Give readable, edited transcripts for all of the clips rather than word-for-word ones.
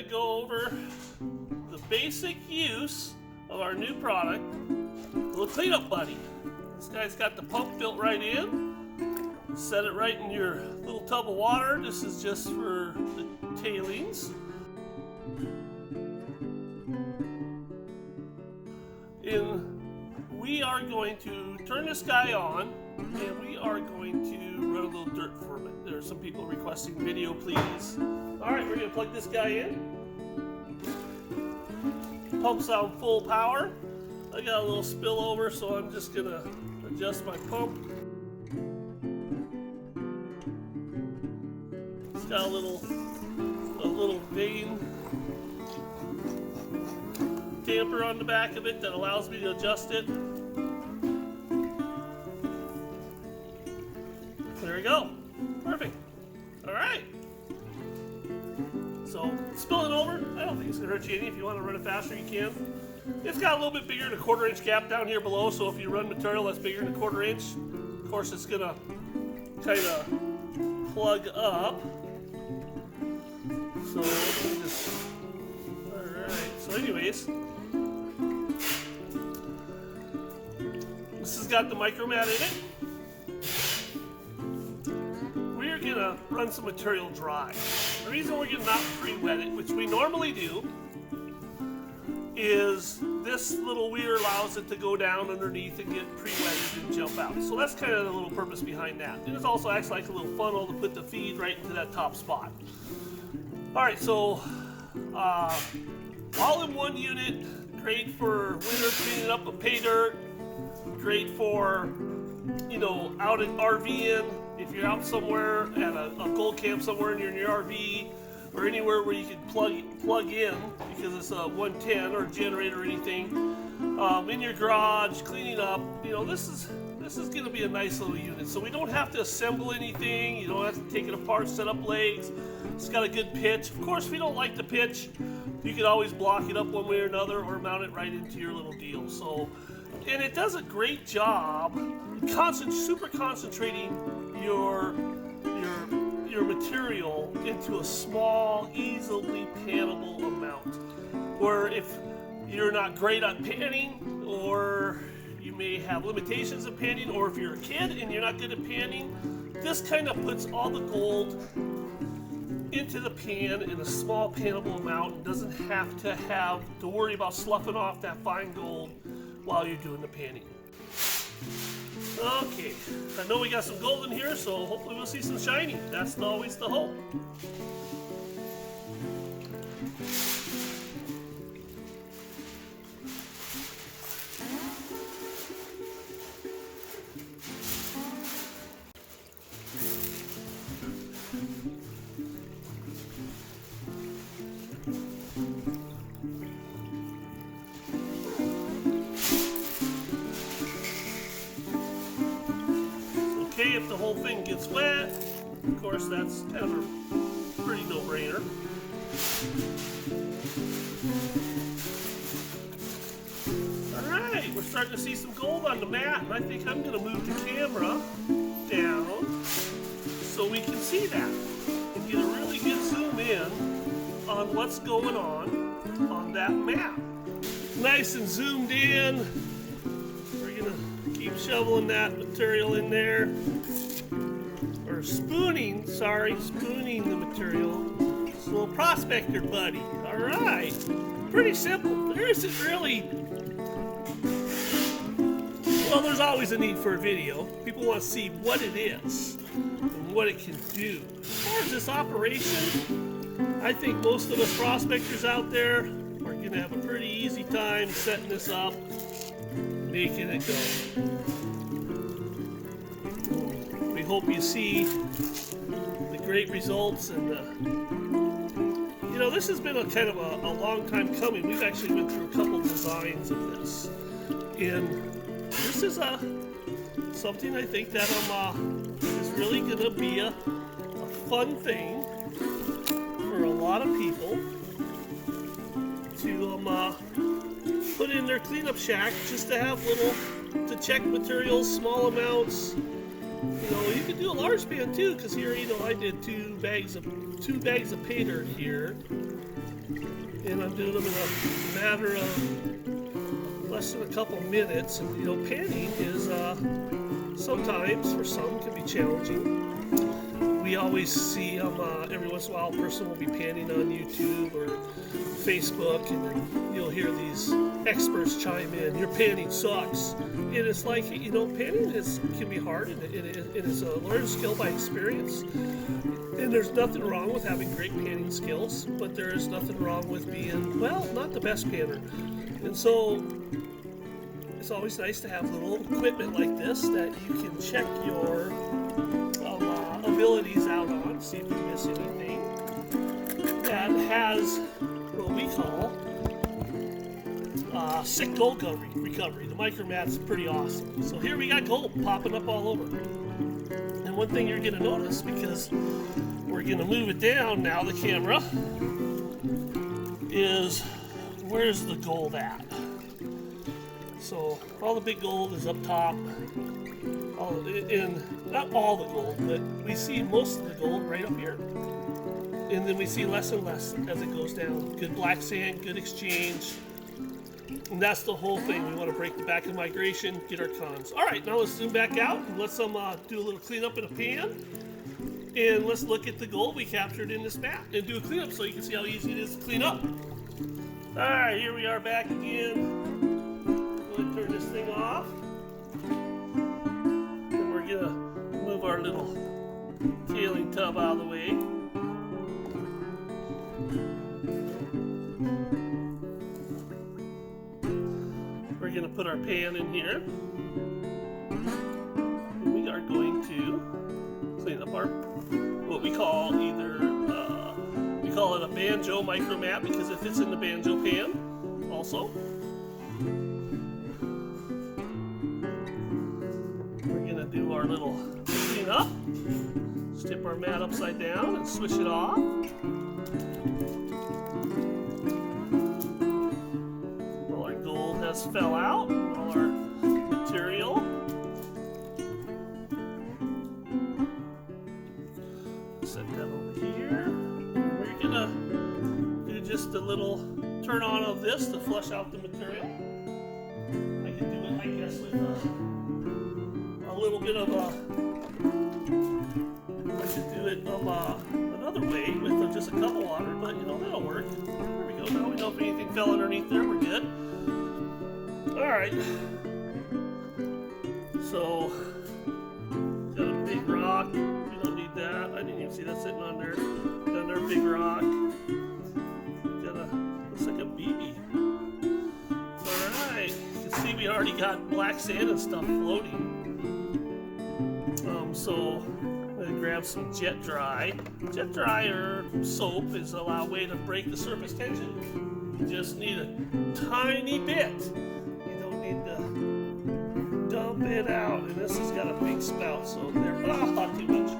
go over the basic use of our new product, the Cleanup Buddy. This guy's got the pump built right in. Set it right in your little tub of water. This is just for the tailings. We are going to turn this guy on, and we are going to run a little dirt for it. There are some people requesting video, please. All right, we're going to plug this guy in. Pump's on full power. I got a little spillover, so I'm just going to adjust my pump. It's got a little vein damper on the back of it that allows me to adjust it. There we go. Perfect. All right. So spilling over, I don't think it's gonna hurt you any. If you want to run it faster, you can. It's got a little bit bigger than a 1/4 inch gap down here below, so if you run material that's bigger than a 1/4 inch, of course it's gonna kind of plug up. So just, all right. So anyways, this has got the micromat in it. We're gonna run some material dry. The reason we're gonna not pre-wet it, which we normally do, is this little weir allows it to go down underneath and get pre-wetted and jump out. So that's kind of the little purpose behind that. And it also acts like a little funnel to put the feed right into that top spot. All right, so all in one unit, great for winter cleaning up of pay dirt, great for, you know, out in RVing, if you're out somewhere at a gold camp somewhere and you're in your RV, or anywhere where you can plug in, because it's a 110 or a generator or anything, in your garage, cleaning up, you know, this is going to be a nice little unit. So we don't have to assemble anything, you don't have to take it apart, set up legs. It's got a good pitch. Of course, if you don't like the pitch, you can always block it up one way or another or mount it right into your little deal. So, and it does a great job super concentrating your material into a small, easily pannable amount. Where if you're not great at panning, or you may have limitations of panning, or if you're a kid and you're not good at panning, this kind of puts all the gold into the pan in a small pannable amount and doesn't have to worry about sloughing off that fine gold while you're doing the panning. Okay, I know we got some gold in here, so hopefully we'll see some shining. That's always the hope. Okay, if the whole thing gets wet, of course that's kind of a pretty no-brainer. Alright, we're starting to see some gold on the mat, and I think I'm going to move the camera down so we can see that and get a really good zoom in on what's going on that mat. Nice and zoomed in. Keep shoveling that material in there, or spooning the material. It's a little prospector buddy. All right, pretty simple. There isn't really, well, there's always a need for a video. People want to see what it is and what it can do. As far as this operation, I think most of us prospectors out there are going to have a pretty easy time setting this up, making it go. We hope you see the great results, and you know, this has been a kind of a long time coming. We've actually went through a couple designs of this, and this is something I think that is really going to be a fun thing for a lot of people to put in their cleanup shack, just to have to check materials, small amounts. You know, you can do a large span too, because here, you know, I did two bags of pay dirt here. and I'm doing them in a matter of less than a couple minutes. And you know, panning is sometimes for some can be challenging. We always see every once in a while a person will be panning on YouTube or Facebook, and then you'll hear these experts chime in, your panning sucks. And it's like, you know, panning can be hard, and it is a learned skill by experience. And there's nothing wrong with having great panning skills, but there is nothing wrong with being, well, not the best panner. And so it's always nice to have little equipment like this that you can check your abilities out on, see if you miss anything, that has what we call sick gold recovery. The micromat's pretty awesome. So here we got gold popping up all over. And one thing you're going to notice, because we're going to move it down now, the camera, is where's the gold at? So all the big gold is up top. Not all the gold, but we see most of the gold right up here. And then we see less and less as it goes down. Good black sand, good exchange. And that's the whole thing. We want to break the back of migration, get our cons. All right, now let's zoom back out and let's do a little cleanup in a pan. And let's look at the gold we captured in this mat and do a cleanup so you can see how easy it is to clean up. All right, here we are back again. Go ahead and turn this thing off. And we're gonna move our little tailing tub out of the way. We're going to put our pan in here. And we are going to clean up our, what we call we call it a banjo micromat because it fits in the banjo pan also. We're going to do our little clean up. Tip our mat upside down and switch it off. Fell out, all our material. Set that over here. We're gonna do just a little turn on of this to flush out the material. I can do it, I guess, with a little bit of I should do it another way with just a cup of water, but you know, that'll work. There we go. Now we know if anything fell underneath there, we're good. Alright, so got a big rock, we don't need that, I didn't even see that sitting under, a big rock, looks like a BB. Alright, you can see we already got black sand and stuff floating, so I'm going to grab some jet dry. Jet dry or soap is a way to break the surface tension. You just need a tiny bit. Need to dump it out, and this has got a big spout, so there, not too much.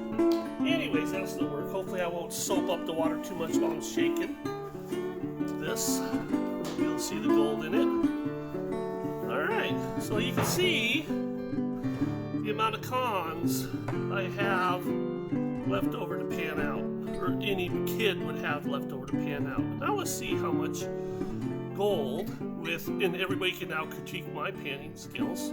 Anyways, that'll still work. Hopefully I won't soap up the water too much while I'm shaking this. You'll see the gold in it. Alright, so you can see the amount of cons I have left over to pan out, or any kid would have left over to pan out. Now let's see how much gold and everybody can now critique my panning skills.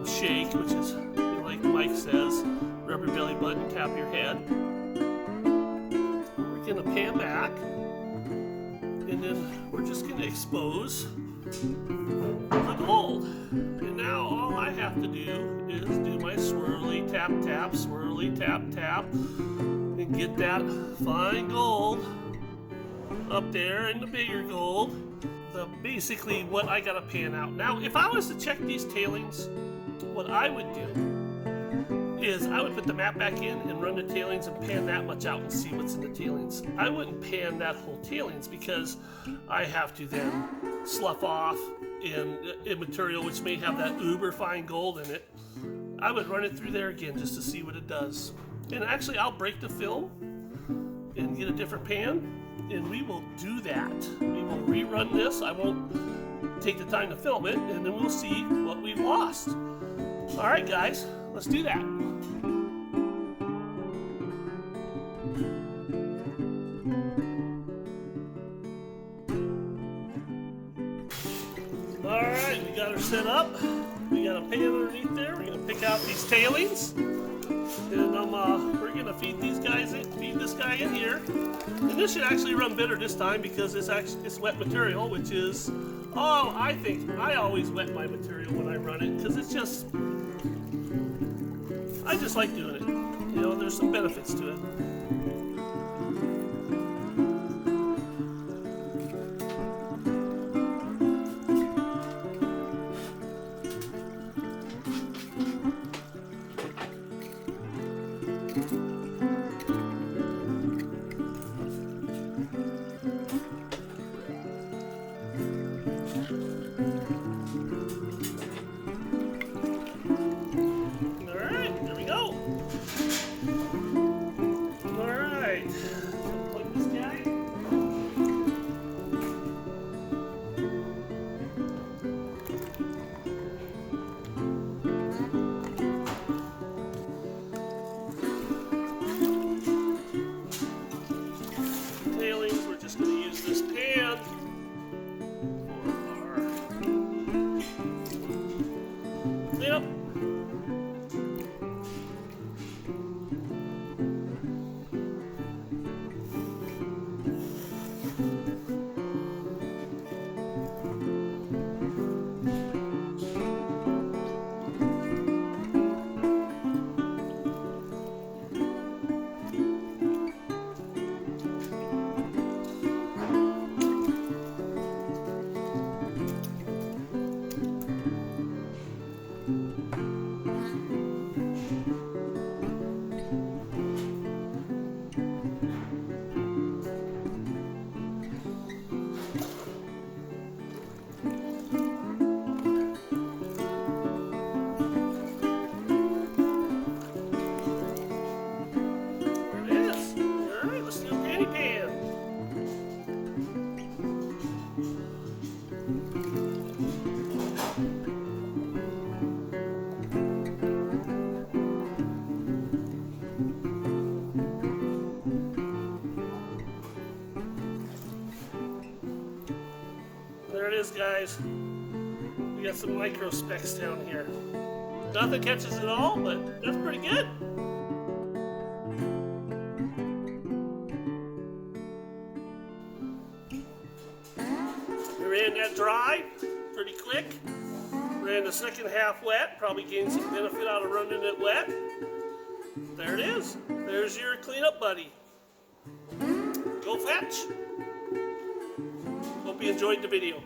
Shake, which is, like Mike says, rub your belly button, tap your head. We're gonna pan back, and then we're just gonna expose the gold. And now all I have to do is do my swirly tap tap, swirly tap tap, and get that fine gold up there and the bigger gold. Basically what I gotta pan out. Now if I was to check these tailings, what I would do is I would put the mat back in and run the tailings and pan that much out and see what's in the tailings. I wouldn't pan that whole tailings because I have to then slough off in material which may have that uber fine gold in it. I would run it through there again just to see what it does. And actually I'll break the film and get a different pan. And we will do that. We will rerun this. I won't take the time to film it, and then we'll see what we've lost. All right, guys, let's do that. set up. We got a pan underneath there. We're gonna pick out these tailings, and we're gonna feed these guys in, feed this guy in here. And this should actually run better this time because it's wet material, which is I think I always wet my material when I run it because I just like doing it. You know, there's some benefits to it. We're just going to use this pan for our cleanup. There it is, guys. We got some micro specks down here. Nothing catches it all, but that's pretty good. We ran that dry pretty quick. Ran the second half wet. Probably gained some benefit out of running it wet. There it is. There's your cleanup buddy. Go fetch. Hope you enjoyed the video.